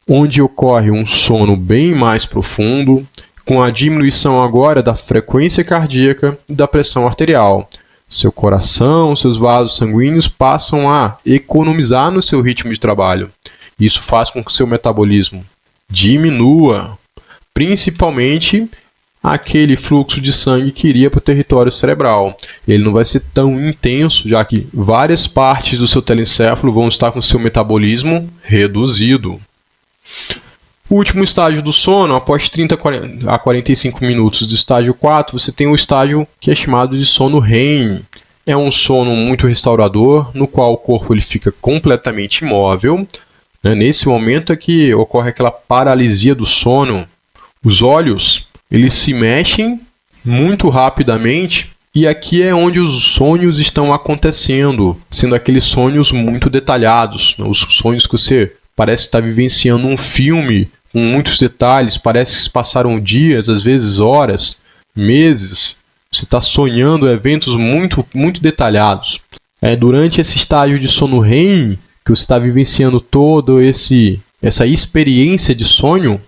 onde ocorre um sono bem mais profundo, com a diminuição agora da frequência cardíaca e da pressão arterial. Seu coração, seus vasos sanguíneos passam a economizar no seu ritmo de trabalho. Isso faz com que o seu metabolismo diminua, principalmente aquele fluxo de sangue que iria para o território cerebral. Ele não vai ser tão intenso, já que várias partes do seu telencéfalo vão estar com seu metabolismo reduzido. O último estágio do sono, após 30 a 45 minutos do estágio 4, você tem o estágio que é chamado de sono REM. É um sono muito restaurador, no qual o corpo ele fica completamente imóvel. Nesse momento é que ocorre aquela paralisia do sono. Os olhos eles se mexem muito rapidamente e aqui é onde os sonhos estão acontecendo, sendo aqueles sonhos muito detalhados. Os sonhos que você parece estar vivenciando um filme com muitos detalhes, parece que se passaram dias, às vezes horas, meses. Você está sonhando eventos muito, muito detalhados. Durante esse estágio de sono REM, que você está vivenciando toda essa experiência de sonho,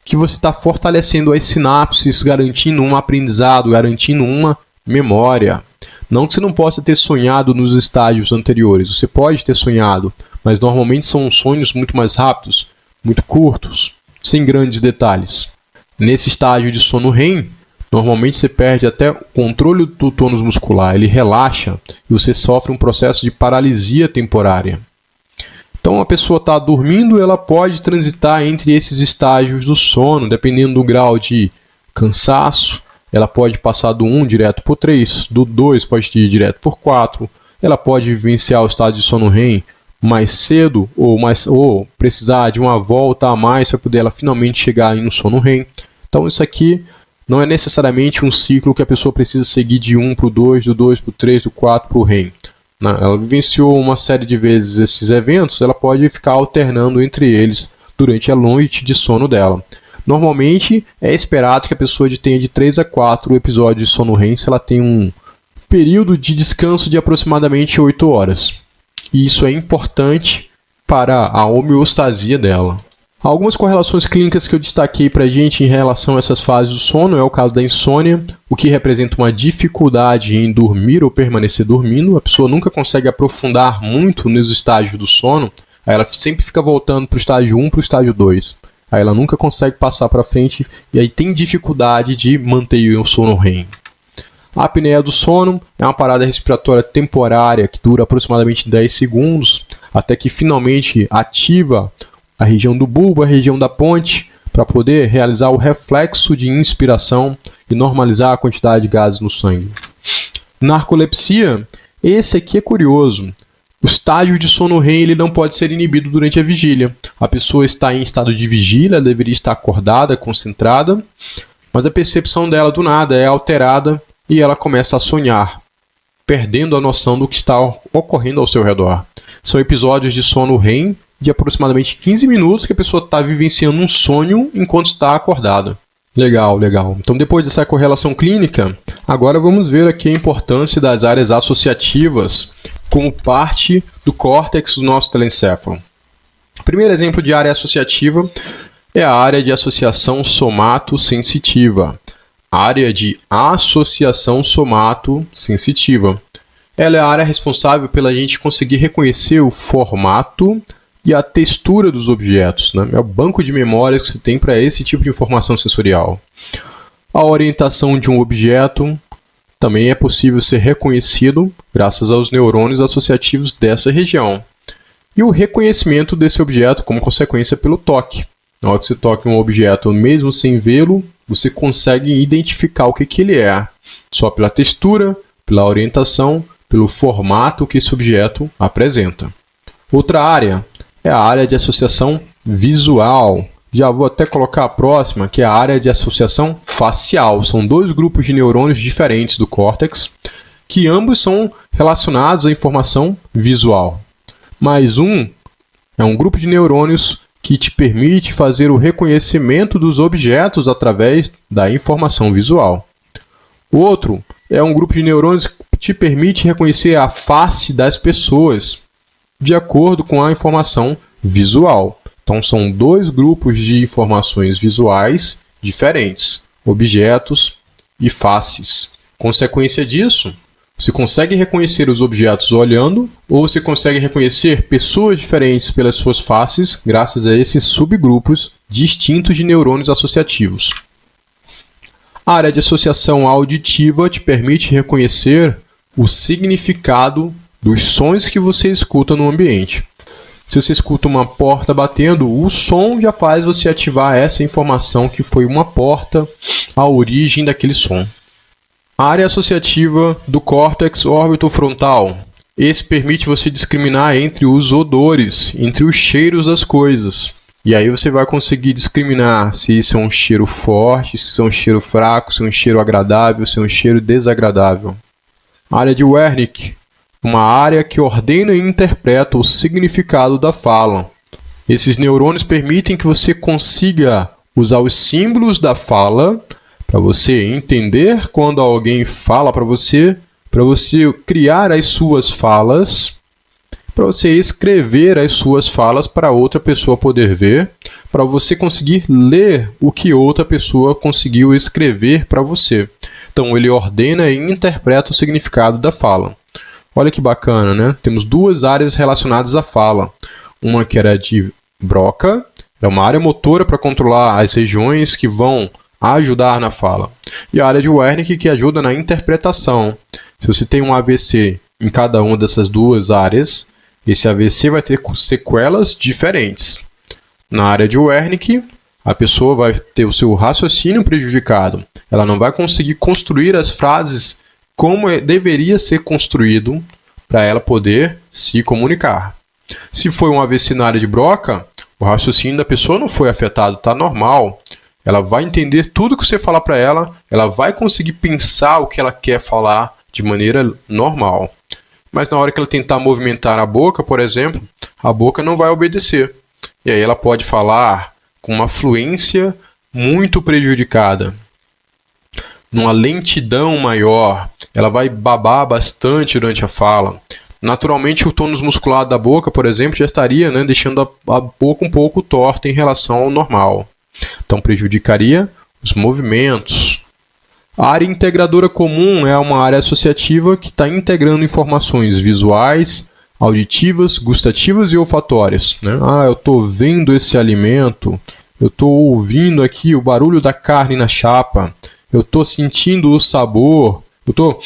que você está fortalecendo as sinapses, garantindo um aprendizado, garantindo uma memória. Não que você não possa ter sonhado nos estágios anteriores, você pode ter sonhado, mas normalmente são sonhos muito mais rápidos, muito curtos, sem grandes detalhes. Nesse estágio de sono REM, normalmente você perde até o controle do tônus muscular, ele relaxa e você sofre um processo de paralisia temporária. Então, a pessoa está dormindo, ela pode transitar entre esses estágios do sono, dependendo do grau de cansaço. Ela pode passar do 1 direto para o 3, do 2 pode ir direto para o 4. Ela pode vivenciar o estado de sono REM mais cedo ou precisar de uma volta a mais para poder ela finalmente chegar no sono REM. Então, isso aqui não é necessariamente um ciclo que a pessoa precisa seguir de 1 para o 2, do 2 para o 3, do 4 para o REM. Ela vivenciou uma série de vezes esses eventos, ela pode ficar alternando entre eles durante a noite de sono dela. Normalmente, é esperado que a pessoa tenha de 3 a 4 episódios de sono REM se ela tem um período de descanso de aproximadamente 8 horas. E isso é importante para a homeostasia dela. Algumas correlações clínicas que eu destaquei para a gente em relação a essas fases do sono é o caso da insônia, o que representa uma dificuldade em dormir ou permanecer dormindo. A pessoa nunca consegue aprofundar muito nos estágios do sono, aí ela sempre fica voltando para o estágio 1 para o estágio 2. Aí ela nunca consegue passar para frente e aí tem dificuldade de manter o sono REM. A apneia do sono é uma parada respiratória temporária que dura aproximadamente 10 segundos, até que finalmente ativa a região do bulbo, a região da ponte, para poder realizar o reflexo de inspiração e normalizar a quantidade de gases no sangue. Narcolepsia, esse aqui é curioso. O estágio de sono REM ele não pode ser inibido durante a vigília. A pessoa está em estado de vigília, ela deveria estar acordada, concentrada, mas a percepção dela do nada é alterada e ela começa a sonhar, perdendo a noção do que está ocorrendo ao seu redor. São episódios de sono REM de aproximadamente 15 minutos que a pessoa está vivenciando um sonho enquanto está acordada. Legal, legal. Então, depois dessa correlação clínica, agora vamos ver aqui a importância das áreas associativas como parte do córtex do nosso telencéfalo. O primeiro exemplo de área associativa é a área de associação somato-sensitiva. Área de associação somato-sensitiva. Ela é a área responsável pela gente conseguir reconhecer o formato e a textura dos objetos, né? É o banco de memórias que se tem para esse tipo de informação sensorial. A orientação de um objeto também é possível ser reconhecido graças aos neurônios associativos dessa região. E o reconhecimento desse objeto como consequência pelo toque. Na hora que você toca um objeto, mesmo sem vê-lo, você consegue identificar o que ele é, só pela textura, pela orientação, pelo formato que esse objeto apresenta. Outra área é a área de associação visual. Já vou até colocar a próxima, que é a área de associação facial. São dois grupos de neurônios diferentes do córtex, que ambos são relacionados à informação visual. Mas um é um grupo de neurônios que te permite fazer o reconhecimento dos objetos através da informação visual. O outro é um grupo de neurônios que te permite reconhecer a face das pessoas de acordo com a informação visual. Então, são dois grupos de informações visuais diferentes, objetos e faces. Consequência disso, você consegue reconhecer os objetos olhando, ou você consegue reconhecer pessoas diferentes pelas suas faces, graças a esses subgrupos distintos de neurônios associativos. A área de associação auditiva te permite reconhecer o significado dos sons que você escuta no ambiente. Se você escuta uma porta batendo, o som já faz você ativar essa informação que foi uma porta, a origem daquele som. A área associativa do córtex orbitofrontal. Esse permite você discriminar entre os odores, entre os cheiros das coisas. E aí você vai conseguir discriminar se isso é um cheiro forte, se isso é um cheiro fraco, se é um cheiro agradável, se é um cheiro desagradável. A área de Wernicke. Uma área que ordena e interpreta o significado da fala. Esses neurônios permitem que você consiga usar os símbolos da fala para você entender quando alguém fala para você criar as suas falas, para você escrever as suas falas para outra pessoa poder ver, para você conseguir ler o que outra pessoa conseguiu escrever para você. Então, ele ordena e interpreta o significado da fala. Olha que bacana, né? Temos duas áreas relacionadas à fala. Uma que era de Broca, é uma área motora para controlar as regiões que vão ajudar na fala. E a área de Wernicke, que ajuda na interpretação. Se você tem um AVC em cada uma dessas duas áreas, esse AVC vai ter sequelas diferentes. Na área de Wernicke, a pessoa vai ter o seu raciocínio prejudicado. Ela não vai conseguir construir as frases como deveria ser construído para ela poder se comunicar. Se foi um AVC na área de Broca, o raciocínio da pessoa não foi afetado, está normal. Ela vai entender tudo que você falar para ela, ela vai conseguir pensar o que ela quer falar de maneira normal. Mas na hora que ela tentar movimentar a boca, por exemplo, a boca não vai obedecer. E aí ela pode falar com uma fluência muito prejudicada, numa lentidão maior, ela vai babar bastante durante a fala. Naturalmente, o tônus muscular da boca, por exemplo, já estaria deixando a boca um pouco torta em relação ao normal. Então, prejudicaria os movimentos. A área integradora comum é uma área associativa que está integrando informações visuais, auditivas, gustativas e olfatórias. Eu estou vendo esse alimento, eu estou ouvindo aqui o barulho da carne na chapa, eu estou sentindo o sabor, eu estou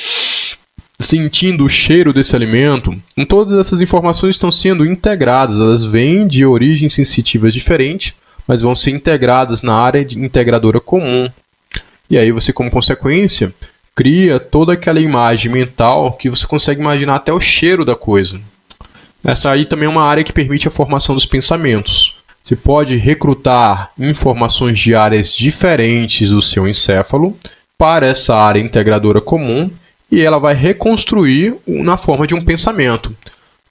sentindo o cheiro desse alimento. Todas essas informações estão sendo integradas, elas vêm de origens sensitivas diferentes, mas vão ser integradas na área integradora comum. E aí você, como consequência, cria toda aquela imagem mental que você consegue imaginar até o cheiro da coisa. Essa aí também é uma área que permite a formação dos pensamentos. Você pode recrutar informações de áreas diferentes do seu encéfalo para essa área integradora comum e ela vai reconstruir na forma de um pensamento.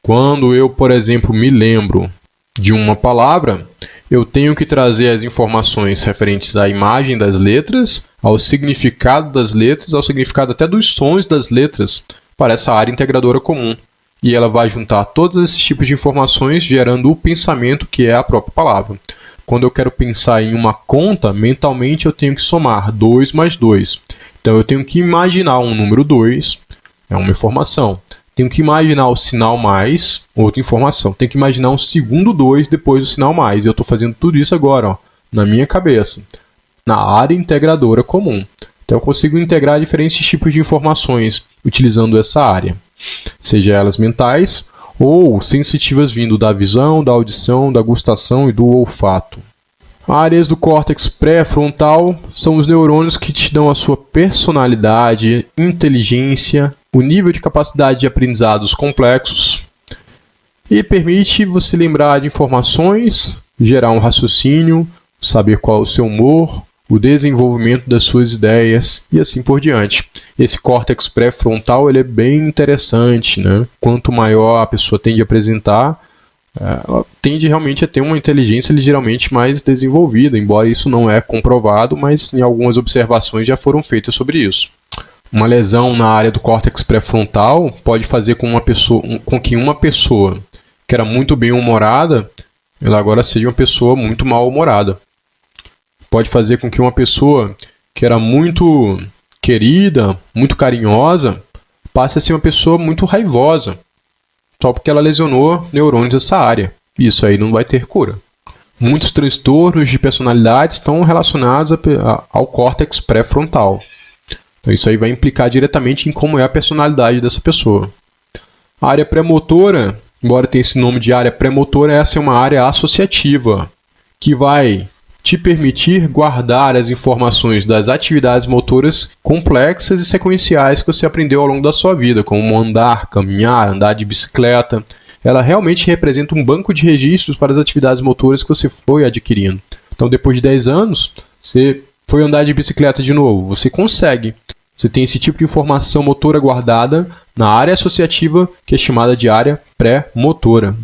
Quando eu, por exemplo, me lembro de uma palavra, eu tenho que trazer as informações referentes à imagem das letras, ao significado das letras, ao significado até dos sons das letras para essa área integradora comum. E ela vai juntar todos esses tipos de informações, gerando o pensamento, que é a própria palavra. Quando eu quero pensar em uma conta, mentalmente eu tenho que somar 2 mais 2. Então eu tenho que imaginar um número 2, é uma informação. Tenho que imaginar o sinal mais, outra informação. Tenho que imaginar um segundo 2 depois do sinal mais. Eu estou fazendo tudo isso agora, na minha cabeça, na área integradora comum. Então eu consigo integrar diferentes tipos de informações utilizando essa área, seja elas mentais ou sensitivas vindo da visão, da audição, da gustação e do olfato. Áreas do córtex pré-frontal são os neurônios que te dão a sua personalidade, inteligência, o nível de capacidade de aprendizados complexos e permite você lembrar de informações, gerar um raciocínio, saber qual é o seu humor, o desenvolvimento das suas ideias e assim por diante. Esse córtex pré-frontal ele é bem interessante, né? Quanto maior a pessoa tende a apresentar, ela tende realmente a ter uma inteligência ligeiramente mais desenvolvida, embora isso não é comprovado, mas em algumas observações já foram feitas sobre isso. Uma lesão na área do córtex pré-frontal pode fazer com que uma pessoa que era muito bem-humorada, ela agora seja uma pessoa muito mal-humorada. Pode fazer com que uma pessoa que era muito querida, muito carinhosa, passe a ser uma pessoa muito raivosa, só porque ela lesionou neurônios dessa área. Isso aí não vai ter cura. Muitos transtornos de personalidade estão relacionados ao córtex pré-frontal. Então isso aí vai implicar diretamente em como é a personalidade dessa pessoa. A área pré-motora, embora tenha esse nome de área pré-motora, essa é uma área associativa, que vai te permitir guardar as informações das atividades motoras complexas e sequenciais que você aprendeu ao longo da sua vida, como andar, caminhar, andar de bicicleta. Ela realmente representa um banco de registros para as atividades motoras que você foi adquirindo. Então, depois de 10 anos, você foi andar de bicicleta de novo. Você consegue. Você tem esse tipo de informação motora guardada na área associativa, que é chamada de área pré-motora.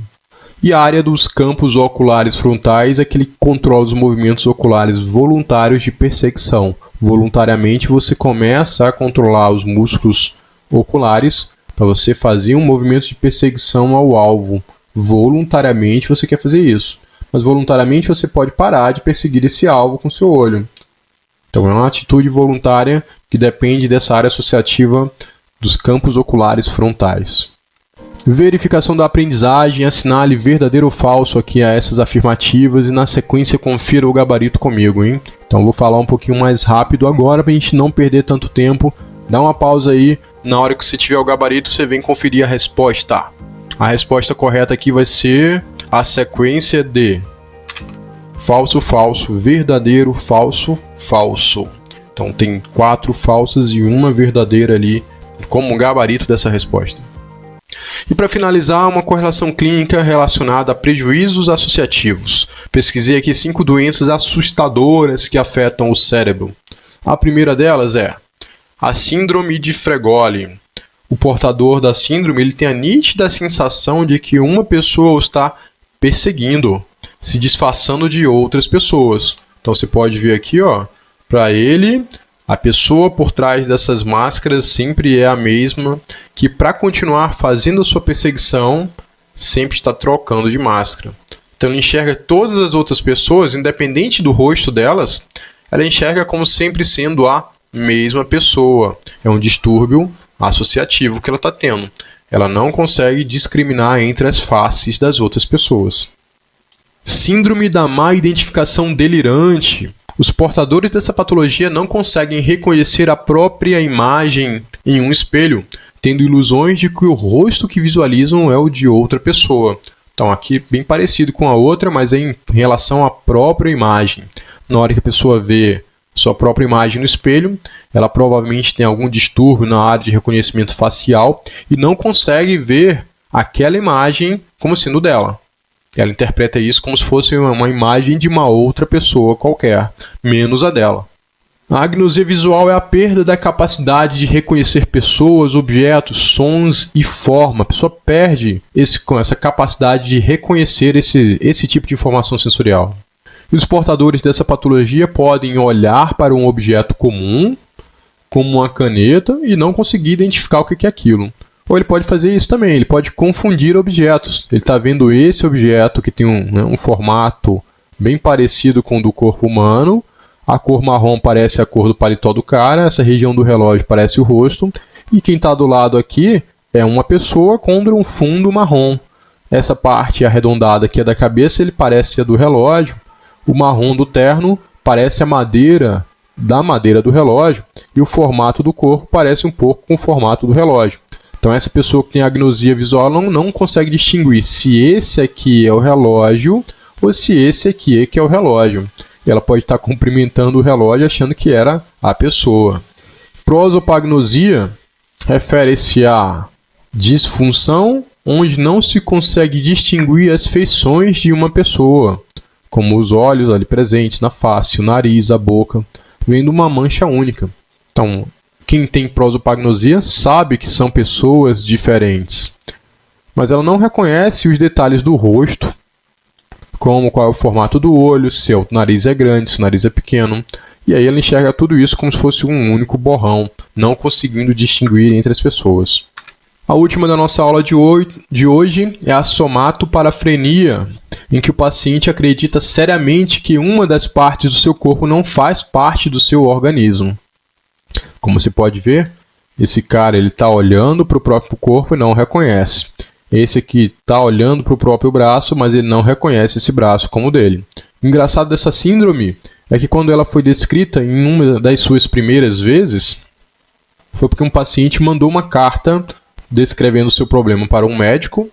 E a área dos campos oculares frontais é aquele que controla os movimentos oculares voluntários de perseguição. Voluntariamente você começa a controlar os músculos oculares para você fazer um movimento de perseguição ao alvo. Voluntariamente você quer fazer isso. Mas voluntariamente você pode parar de perseguir esse alvo com seu olho. Então é uma atitude voluntária que depende dessa área associativa dos campos oculares frontais. Verificação da aprendizagem, assinale verdadeiro ou falso aqui a essas afirmativas e na sequência confira o gabarito comigo, hein? Então vou falar um pouquinho mais rápido agora para a gente não perder tanto tempo. Dá uma pausa aí, na hora que você tiver o gabarito você vem conferir a resposta. A resposta correta aqui vai ser a sequência de falso, falso, verdadeiro, falso, falso. Então tem 4 falsas e uma verdadeira ali como gabarito dessa resposta. E para finalizar, uma correlação clínica relacionada a prejuízos associativos. Pesquisei aqui 5 doenças assustadoras que afetam o cérebro. A primeira delas é a síndrome de Fregoli. O portador da síndrome ele tem a nítida sensação de que uma pessoa o está perseguindo, se disfarçando de outras pessoas. Então você pode ver aqui, para ele, a pessoa por trás dessas máscaras sempre é a mesma, que para continuar fazendo a sua perseguição, sempre está trocando de máscara. Então ele enxerga todas as outras pessoas, independente do rosto delas, ela enxerga como sempre sendo a mesma pessoa. É um distúrbio associativo que ela está tendo. Ela não consegue discriminar entre as faces das outras pessoas. Síndrome da má identificação delirante. Os portadores dessa patologia não conseguem reconhecer a própria imagem em um espelho, tendo ilusões de que o rosto que visualizam é o de outra pessoa. Então aqui bem parecido com a outra, mas é em relação à própria imagem. Na hora que a pessoa vê sua própria imagem no espelho, ela provavelmente tem algum distúrbio na área de reconhecimento facial e não consegue ver aquela imagem como sendo dela. Ela interpreta isso como se fosse uma imagem de uma outra pessoa qualquer, menos a dela. A agnosia visual é a perda da capacidade de reconhecer pessoas, objetos, sons e forma. A pessoa perde essa capacidade de reconhecer esse tipo de informação sensorial. E os portadores dessa patologia podem olhar para um objeto comum, como uma caneta, e não conseguir identificar o que é aquilo. Ou ele pode fazer isso também, ele pode confundir objetos. Ele está vendo esse objeto que tem um formato bem parecido com o do corpo humano. A cor marrom parece a cor do paletó do cara, essa região do relógio parece o rosto. E quem está do lado aqui é uma pessoa contra um fundo marrom. Essa parte arredondada aqui é da cabeça, ele parece a do relógio. O marrom do terno parece a madeira da madeira do relógio. E o formato do corpo parece um pouco com o formato do relógio. Então essa pessoa que tem agnosia visual não consegue distinguir se esse aqui é o relógio ou se esse aqui é que é o relógio. E ela pode estar cumprimentando o relógio achando que era a pessoa. Prosopagnosia refere-se à disfunção onde não se consegue distinguir as feições de uma pessoa. como os olhos ali presentes na face, o nariz, a boca, vendo uma mancha única. Então, quem tem prosopagnosia sabe que são pessoas diferentes, mas ela não reconhece os detalhes do rosto, como qual é o formato do olho, se o nariz é grande, se o nariz é pequeno, e aí ela enxerga tudo isso como se fosse um único borrão, não conseguindo distinguir entre as pessoas. A última da nossa aula de hoje é a somatoparafrenia, em que o paciente acredita seriamente que uma das partes do seu corpo não faz parte do seu organismo. Como você pode ver, esse cara está olhando para o próprio corpo e não reconhece. Esse aqui está olhando para o próprio braço, mas ele não reconhece esse braço como dele. O engraçado dessa síndrome é que quando ela foi descrita em uma das suas primeiras vezes, foi porque um paciente mandou uma carta descrevendo o seu problema para um médico.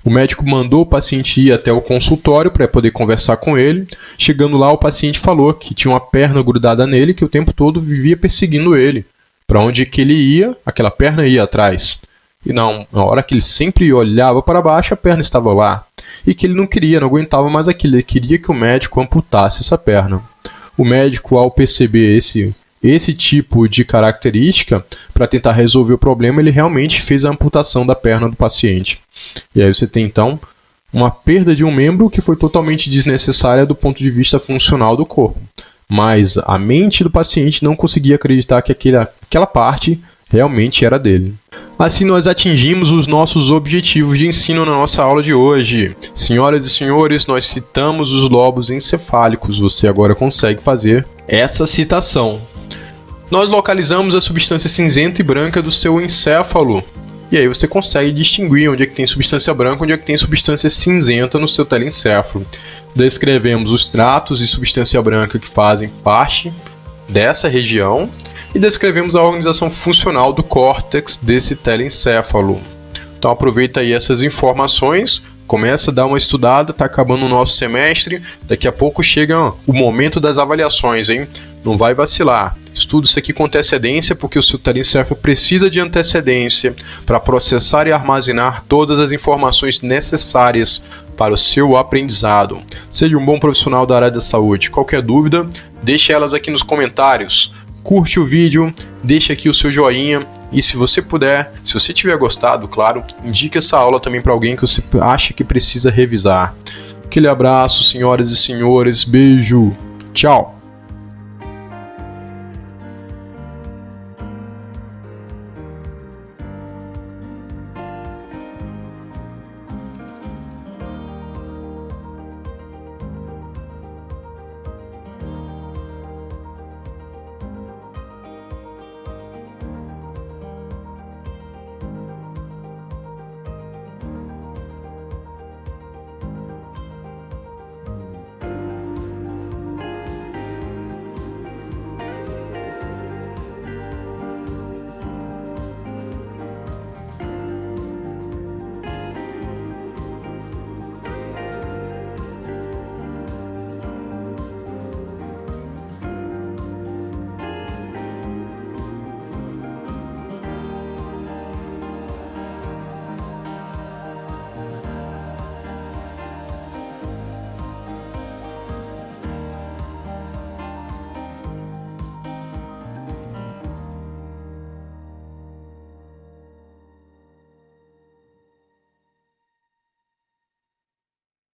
O médico mandou o paciente ir até o consultório para poder conversar com ele. Chegando lá, o paciente falou que tinha uma perna grudada nele, que o tempo todo vivia perseguindo ele. Para onde que ele ia, aquela perna ia atrás. E não, na hora que ele sempre olhava para baixo, a perna estava lá. E que ele não aguentava mais aquilo. Ele queria que o médico amputasse essa perna. O médico, ao perceber esse tipo de característica, para tentar resolver o problema, ele realmente fez a amputação da perna do paciente. E aí você tem, então, uma perda de um membro que foi totalmente desnecessária do ponto de vista funcional do corpo. Mas a mente do paciente não conseguia acreditar que aquela parte realmente era dele. Assim nós atingimos os nossos objetivos de ensino na nossa aula de hoje. Senhoras e senhores, nós citamos os lobos encefálicos. Você agora consegue fazer essa citação. Nós localizamos a substância cinzenta e branca do seu encéfalo. E aí você consegue distinguir onde é que tem substância branca e onde é que tem substância cinzenta no seu telencéfalo. Descrevemos os tratos de substância branca que fazem parte dessa região e descrevemos a organização funcional do córtex desse telencéfalo. Então aproveita aí essas informações, começa a dar uma estudada, está acabando o nosso semestre, daqui a pouco chega o momento das avaliações, hein? Não vai vacilar. Estuda isso aqui com antecedência, porque o seu telencéfalo precisa de antecedência para processar e armazenar todas as informações necessárias para o seu aprendizado. Seja um bom profissional da área da saúde. Qualquer dúvida, deixe elas aqui nos comentários. Curte o vídeo, deixe aqui o seu joinha e se você puder, se você tiver gostado, claro, indique essa aula também para alguém que você acha que precisa revisar. Aquele abraço, senhoras e senhores, beijo, tchau!